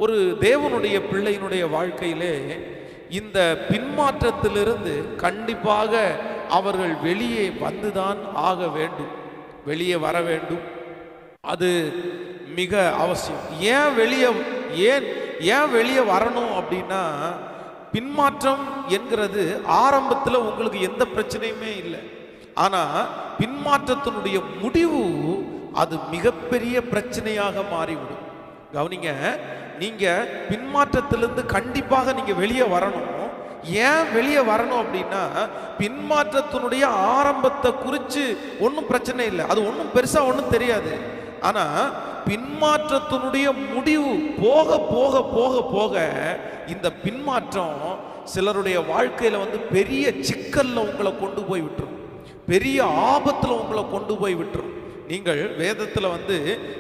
ஒரு தேவனுடைய பிள்ளையினுடைய வாழ்க்கையிலே இந்த பின்மாற்றத்திலிருந்து கண்டிப்பாக அவர்கள் வெளியே வந்துதான் ஆக வேண்டும், வெளியே வர வேண்டும். அது மிக அவசியம். ஏன் வெளியே வரணும் அப்படின்னா, பின்மாற்றம் என்கிறது ஆரம்பத்தில் உங்களுக்கு எந்த பிரச்சனையுமே இல்லை. ஆனால் பின்மாற்றத்தினுடைய முடிவு அது மிகப்பெரிய பிரச்சனையாக மாறிவிடும். கவனிங்க, நீங்க பின்மாற்றத்திலிருந்து கண்டிப்பாக நீங்க வெளியே வரணும். ஏன் வெளியே வரணும் அப்படின்னா, பின்மாற்றத்தினுடைய ஆரம்பத்தை குறித்து ஒன்றும் பிரச்சனை இல்லை, அது ஒன்றும் பெருசா ஒன்றும் தெரியாது. ஆனா பின்மாற்றத்தினுடைய முடிவு போக போக போக போக இந்த பின்மாற்றம் சிலருடைய வாழ்க்கையில பெரிய சிக்கல்ல உங்களை கொண்டு போய் விட்டுரும், பெரிய ஆபத்துல உங்களை கொண்டு போய் விட்டுரும். நீங்கள் வேதத்தில்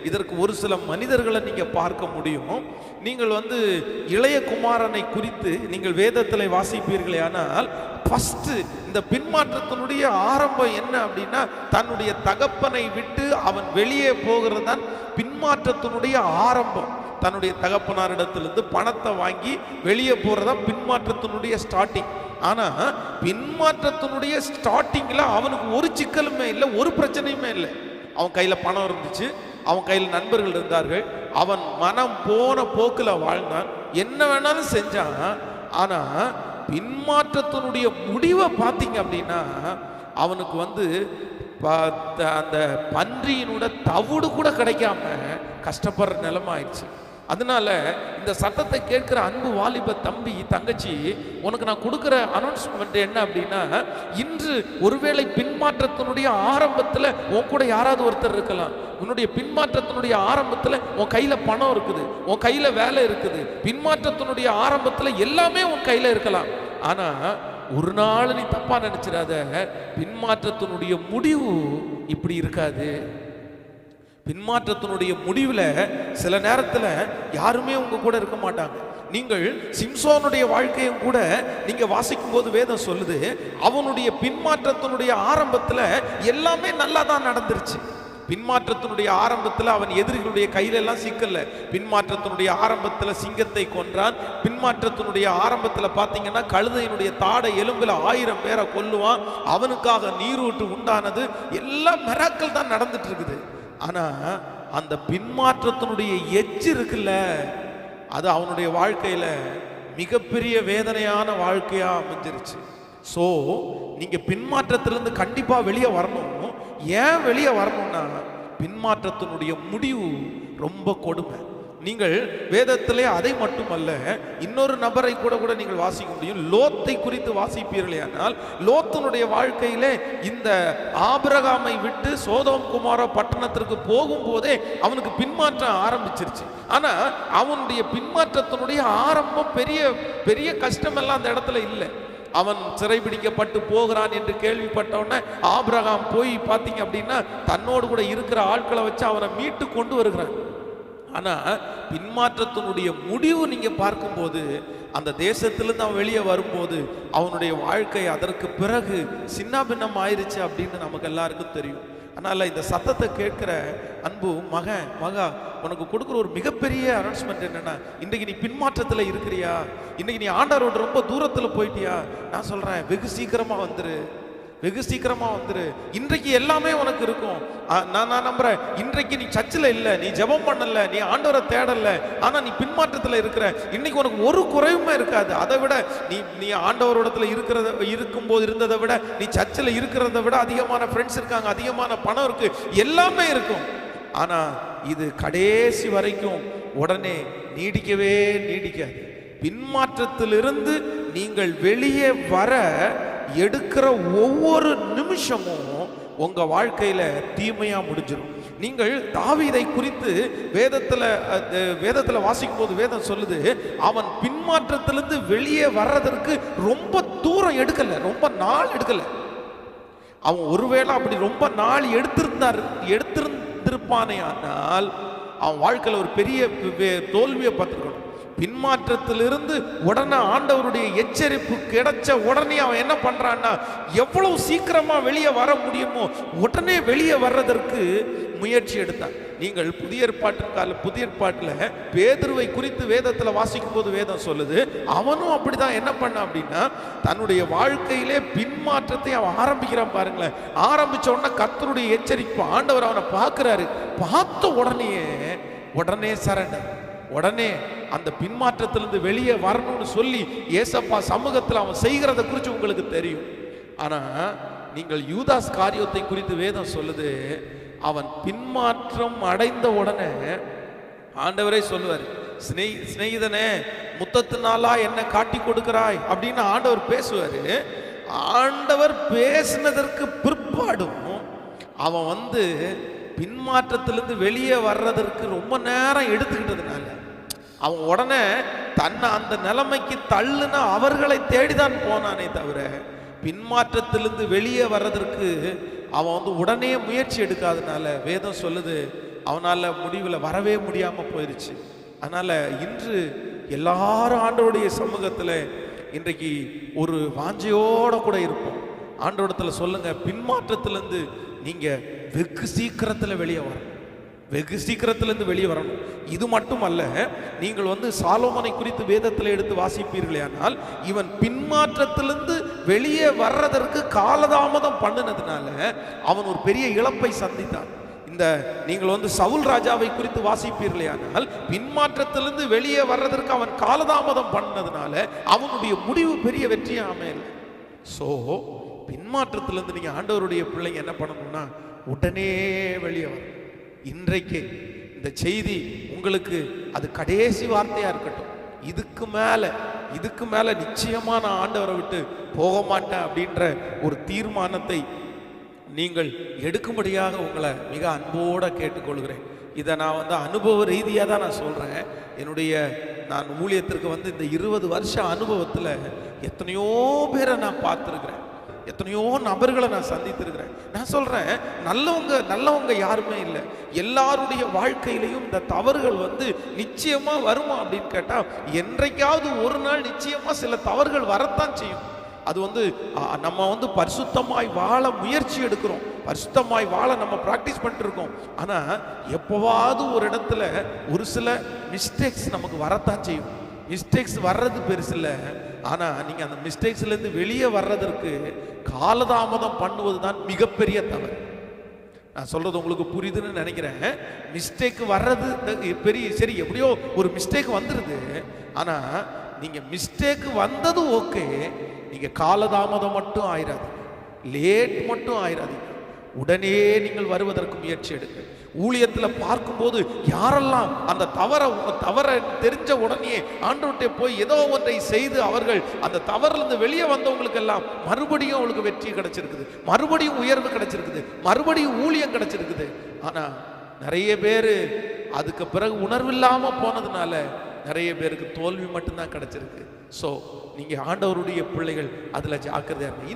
இதற்கு ஒரு சில மனிதர்களை நீங்கள் பார்க்க முடியும். நீங்கள் இளைய குமாரனை குறித்து நீங்கள் வேதத்தில் வாசிப்பீர்களே, ஆனால் ஃபஸ்ட்டு இந்த பின்மாற்றத்தினுடைய ஆரம்பம் என்ன அப்படின்னா, தன்னுடைய தகப்பனை விட்டு அவன் வெளியே போகிறது தான் பின்மாற்றத்தினுடைய ஆரம்பம். தன்னுடைய தகப்பனாரிடத்திலிருந்து பணத்தை வாங்கி வெளியே போறதா பின்மாற்றத்தினுடைய ஸ்டார்டிங். ஆனா பின்மாற்றத்தினுடைய ஸ்டார்டிங்ல அவனுக்கு ஒரு சிக்கலுமே இல்லை, ஒரு பிரச்சனையுமே இல்லை. அவன் கையில் பணம் இருந்துச்சு, அவன் கையில் நண்பர்கள் இருந்தார்கள், அவன் மனம் போன போக்கில் வாழ்ந்தான், என்ன வேணாலும் செஞ்சான். ஆனா பின்மாற்றத்தினுடைய முடிவை பார்த்தீங்க அப்படின்னா, அவனுக்கு அந்த பன்றியினோட தவிடு கூட கிடைக்காம கஷ்டப்படுற நிலைமை ஆயிடுச்சு. அதனால இந்த சத்தத்தை கேட்கிற அன்பு வாலிப தம்பி தங்கச்சி, உனக்கு நான் கொடுக்குற அனௌன்ஸ்மெண்ட் என்ன அப்படின்னா, இன்று ஒருவேளை பின்மாற்றத்தினுடைய ஆரம்பத்தில் உன் கூட யாராவது ஒருத்தர் இருக்கலாம். உன்னுடைய பின்மாற்றத்தினுடைய ஆரம்பத்தில் உன் கையில் பணம் இருக்குது, உன் கையில் வேலை இருக்குது, பின்மாற்றத்தினுடைய ஆரம்பத்தில் எல்லாமே உன் கையில் இருக்கலாம். ஆனால் ஒரு நாள் நீ தப்பா நினைச்சிடாத, பின்மாற்றத்தினுடைய முடிவு இப்படி இருக்காது. பின்மாற்றத்தினுடைய முடிவில் சில நேரத்தில் யாருமே உங்க கூட இருக்க மாட்டாங்க. நீங்கள் சிம்சோனுடைய வாழ்க்கையும் கூட நீங்க வாசிக்கும் போது வேதம் சொல்லுது, அவனுடைய பின்மாற்றத்தினுடைய ஆரம்பத்தில் எல்லாமே நல்லா தான் நடந்துருச்சு. பின்மாற்றத்தினுடைய ஆரம்பத்தில் அவன் எதிரிகளுடைய கையில எல்லாம் சிக்கல. பின்மாற்றத்தினுடைய ஆரம்பத்தில் சிங்கத்தை கொன்றான். பின்மாற்றத்தினுடைய ஆரம்பத்தில் பார்த்தீங்கன்னா கழுதையினுடைய தாடை எலும்புல 1000 பேரை கொல்லுவான். அவனுக்காக நீரூற்று உண்டானது. எல்லாம் மிராக்கிள் தான் நடந்துட்டு இருக்குது. ஆனா அந்த பின்மாற்றத்தினுடைய எட்ஜ் இருக்குல்ல, அது அவனுடைய வாழ்க்கையில மிகப்பெரிய வேதனையான வாழ்க்கையா அமைஞ்சிருச்சு. ஸோ நீங்க பின்மாற்றத்திலிருந்து கண்டிப்பா வெளியே வரணும். ஏன் வெளியே வரணும்னா, பின்மாற்றத்தினுடைய முடிவு ரொம்ப கொடுமை. நீங்கள் வேதத்திலே அதை மட்டுமல்ல, இன்னொரு நபரை கூட நீங்கள் வாசிக்க முடியும். லோத்தை குறித்து வாசிப்பீர்களே, ஆனால் லோத்தினுடைய வாழ்க்கையிலே இந்த ஆபிரகாமை விட்டு சோதோம் குமார பட்டணத்திற்கு போகும்போதே அவனுக்கு பின்மாற்றம் ஆரம்பிச்சிருச்சு. ஆனா அவனுடைய பின்மாற்றத்தினுடைய ஆரம்பம் பெரிய பெரிய கஷ்டமெல்லாம் அந்த இடத்துல இல்லை. அவன் சிறைபிடிக்கப்பட்டு போகிறான் என்று கேள்விப்பட்டவுடனே ஆபிரகாம் போய் பார்த்தீங்க அப்படின்னா தன்னோடு கூட இருக்கிற ஆட்களை வச்சு அவனை மீட்டு கொண்டு வருகிறான். ஆனா பின்மாற்றத்தினுடைய முடிவு நீங்க பார்க்கும்போது, அந்த தேசத்திலிருந்து அவன் வெளியே வரும்போது அவனுடைய வாழ்க்கை அதற்கு பிறகு சின்ன பின்னம் ஆயிருச்சு அப்படின்னு நமக்கு எல்லாருக்கும் தெரியும். அதனால இந்த சத்தத்தை கேட்கிற அன்பு மகா உனக்கு கொடுக்குற ஒரு மிகப்பெரிய அனௌன்ஸ்மெண்ட் என்னன்னா, இன்றைக்கு நீ பின்மாற்றத்தில் இருக்கிறியா, இன்னைக்கு நீ ஆண்டவரோட ரொம்ப தூரத்தில் போயிட்டியா, நான் சொல்றேன் வெகு சீக்கிரமா வந்துரு, வெகு சீக்கிரமா வந்துரு. இன்றைக்கு எல்லாமே உனக்கு இருக்கும். நான் நம்புறேன், இன்றைக்கு நீ சர்ச்சில் இல்லை, நீ ஜெபம் பண்ணல, நீ ஆண்டவரை தேடல, ஆனா நீ பின்மாற்றத்தில் இருக்கிற. இன்னைக்கு உனக்கு ஒரு குறைவுமே இருக்காது. அதை விட நீ ஆண்டவரோடத்துல இருக்கும்போது இருந்ததை விட, நீ சர்ச்சில் இருக்கிறத விட அதிகமான ஃப்ரெண்ட்ஸ் இருக்காங்க, அதிகமான பணம் இருக்கு, எல்லாமே இருக்கும். ஆனா இது கடைசி வரைக்கும் உடனே நீடிக்கவே நீடிக்காது. பின்மாற்றத்திலிருந்து நீங்கள் வெளியே வர எடுக்கிற ஒவ்வொரு நிமிஷமும் உங்க வாழ்க்கையில தீமையா முடிஞ்சிடும். நீங்கள் தாவீதை குறித்து வேதத்துல வாசிக்கும் போது வேதம் சொல்லுது, அவன் பின்மாற்றத்திலிருந்து வெளியே வர்றதற்கு ரொம்ப தூரம் எடுக்கல, ரொம்ப நாள் எடுக்கல. அவன் ஒருவேளை அப்படி ரொம்ப நாள் எடுத்திருப்பானே, ஆனால் அவன் வாழ்க்கையில் ஒரு பெரிய தோல்வியை பார்த்துருக்கணும். பின்மாற்றத்திலிருந்து உடனே ஆண்டவருடைய எச்சரிப்பு கிடைச்ச உடனே அவன் என்ன பண்றான்னா, எவ்வளவு சீக்கிரமா வெளியே வர முடியுமோ உடனே வெளியே வர்றதற்கு முயற்சி எடுத்தான். நீங்கள் புதிய ஏற்பாட்டில் பேதுருவை குறித்து வேதத்தில் வாசிக்கும் போது வேதம் சொல்லுது, அவனும் அப்படிதான் என்ன பண்ண அப்படின்னா, தன்னுடைய வாழ்க்கையிலே பின்மாற்றத்தை அவன் ஆரம்பிக்கிறான். பாருங்களேன், ஆரம்பிச்ச உடனே கர்த்தருடைய எச்சரிப்பு, ஆண்டவர் அவனை பார்க்கிறாரு. பார்த்த உடனே சரண்டர், உடனே அந்த பின்மாற்றத்திலிருந்து வெளியே வரணும்னு சொல்லி ஏசப்பா சமூகத்தில் அவன் செய்கிறத குறித்து உங்களுக்கு தெரியும். ஆனா நீங்கள் யூதாஸ் காரியத்தை குறித்து வேதம் சொல்லுது, அவன் பின்மாற்றம் அடைந்த உடனே ஆண்டவரே சொல்லுவார், சிநேகிதனே முத்தத்தினாலா என்ன காட்டி கொடுக்கிறாய் அப்படின்னு ஆண்டவர் பேசுவாரு. ஆண்டவர் பேசினதற்கு பிற்பாடும் அவன் பின்மாற்றத்திலிருந்து வெளியே வர்றதற்கு ரொம்ப நேரம் எடுத்துக்கிட்டதுனால அவன் உடனே தன்னை அந்த நிலைமைக்கு தள்ளுன அவர்களை தேடிதான் போனானே தவிர பின்மாற்றத்திலிருந்து வெளியே வர்றதற்கு அவன் உடனே முயற்சி எடுக்காதனால வேதம் சொல்லுது, அவனால முடிவில் வரவே முடியாம போயிருச்சு. அதனால இன்று எல்லாரும் ஆண்டவருடைய சமூகத்தில் இன்றைக்கு ஒரு வாஞ்சையோட கூட இருப்போம். ஆண்டவரிடத்துல சொல்லுங்க, பின்மாற்றத்திலிருந்து நீங்க வெகு சீக்கிரத்தில் வெளியே வரணும், வெகு சீக்கிரத்திலிருந்து வெளியே வரணும். இது மட்டுமல்ல, நீங்கள் சாலோமோனை குறித்து வேதத்தில் எடுத்து வாசிப்பீர்களே, ஆனால் இவன் பின்மாற்றத்திலிருந்து வெளியே வர்றதற்கு காலதாமதம் பண்ணினதுனால அவன் ஒரு பெரிய இழப்பை சந்தித்தான். இந்த நீங்கள் சவுல் ராஜாவை குறித்து வாசிப்பீர்களே, ஆனால் பின்மாற்றத்திலிருந்து வெளியே வர்றதற்கு அவன் காலதாமதம் பண்ணதுனால அவனுடைய முடிவு பெரிய வெற்றியா அமையல. சோ பின்மாற்றத்திலிருந்து நீங்க ஆண்டவருடைய பிள்ளைங்க என்ன பண்ணணும்னா உடனே வெளியே வரும். இன்றைக்கு இந்த செய்தி உங்களுக்கு அது கடைசி வார்த்தையா இருக்கட்டும். இதுக்கு மேல நிச்சயமா நான் ஆண்டவரை விட்டு போக மாட்டேன் அப்படின்ற ஒரு தீர்மானத்தை நீங்கள் எடுக்கும்படியாக உங்களை மிக அன்போட கேட்டுக்கொள்கிறேன். இதை நான் அனுபவ ரீதியாக தான் நான் சொல்றேன். நான் ஊழியத்திற்கு இந்த 20 வருஷ அனுபவத்தில் எத்தனையோ பேரை நான் பார்த்துருக்கிறேன், எத்தனையோ நபர்களை நான் சந்தித்திருக்கிறேன். நான் சொல்றேன், நல்லவங்க யாருமே இல்லை. எல்லாருடைய வாழ்க்கையிலையும் இந்த தவறுகள் நிச்சயமா வருமா அப்படின்னு கேட்டா, என்றைக்காவது ஒரு நாள் நிச்சயமா சில தவறுகள் வரத்தான் செய்யும். அது நம்ம பரிசுத்தமாய் வாழ முயற்சி எடுக்கிறோம், பரிசுத்தமாய் வாழ நம்ம பிராக்டிஸ் பண்ணிட்டு இருக்கோம். ஆனா எப்பவாவது ஒரு இடத்துல ஒரு சில மிஸ்டேக்ஸ் நமக்கு வரத்தான் செய்யும். மிஸ்டேக்ஸ் வர்றது பெருசு இல்லை, ஆனா நீங்க அந்த மிஸ்டேக்ஸ்ல இருந்து வெளியே வர்றதற்கு காலதாமதம் பண்ணுவது தான் மிகப்பெரிய தவறு. நான் சொல்றது உங்களுக்கு புரியுதுன்னு நினைக்கிறேன். மிஸ்டேக் வர்றது பெரிய சரி, எப்படியோ ஒரு மிஸ்டேக் வந்துருது. ஆனா நீங்க மிஸ்டேக் வந்தது ஓகே, நீங்க காலதாமதம் மட்டும் ஆயிராது, லேட் மட்டும் ஆயிராது, உடனே நீங்கள் வருவதற்கு முயற்சி எடுங்க. ஊழியத்தில் பார்க்கும்போது யாரெல்லாம் அந்த தவறை தெரிஞ்ச உடனே ஆண்டவர்கிட்ட போய் ஏதோ ஒன்றை செய்து அவர்கள் அந்த தவறிலிருந்து வெளியே வந்தவங்களுக்கு எல்லாம் மறுபடியும் அவங்களுக்கு வெற்றி கிடைச்சிருக்குது, மறுபடியும் உயர்வு கிடைச்சிருக்குது, மறுபடியும் ஊழியம் கிடைச்சிருக்குது. ஆனா நிறைய பேர் அதுக்கு பிறகு உணர்வில்லாம போனதுனால நிறைய பேருக்கு தோல்வி மட்டும்தான் கிடைச்சிருக்கு. ஸோ நீங்க ஆண்டவருடைய பிள்ளைகள் அதுல ஜாக்கிரதையா இருங்க.